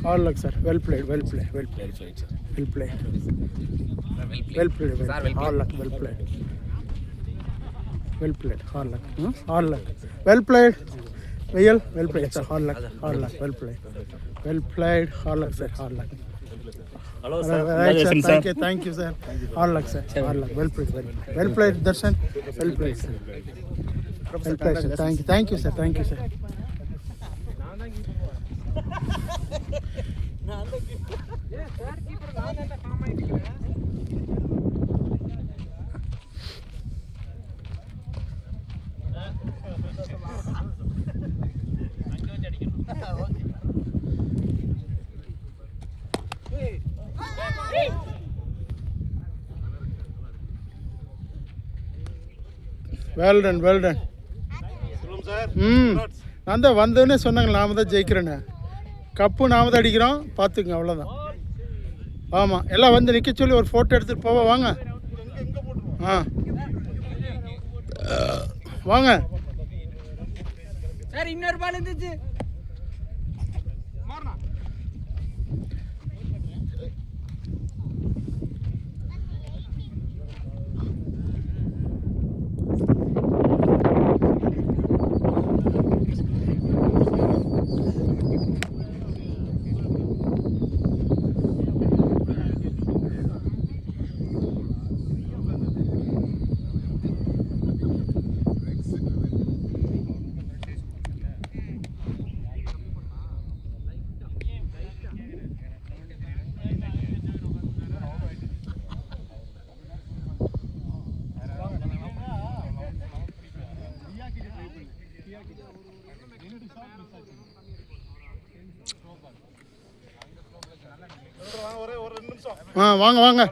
All luck, sir. Well played. Well played. Well played. Well played, sir. Well played. Well played. Well played. Well Sir, played. well All played. luck. Well played. Well played. All luck. All luck. Well played. Real. Well played, sir. All luck. All luck. Well played. Well played. All luck, sir. All luck. Hello, sir. Right, sir. Congratulations, Thank sir. you. Thank you, sir. All luck, sir. All luck. Well played. Well played. Well played, Darshan. Well played, sir. Well played, sir. Thank you. Thank you, sir. Thank you, sir. Well done, well done. நான் தான் வந்தோடனே சொன்னாங்க நாம தான் ஜெயிக்கிறேன்னு. Cup நாம தான் அடிக்கிறோம், பார்த்துக்குங்க, அவ்வளோதான். ஆமாம், எல்லாம் வந்து நிற்க சொல்லி ஒரு ஃபோட்டோ எடுத்துகிட்டு போவா. வாங்க. வாங்க சார். இன்னொரு பால் இருந்துச்சு. வாங்க வாங்க.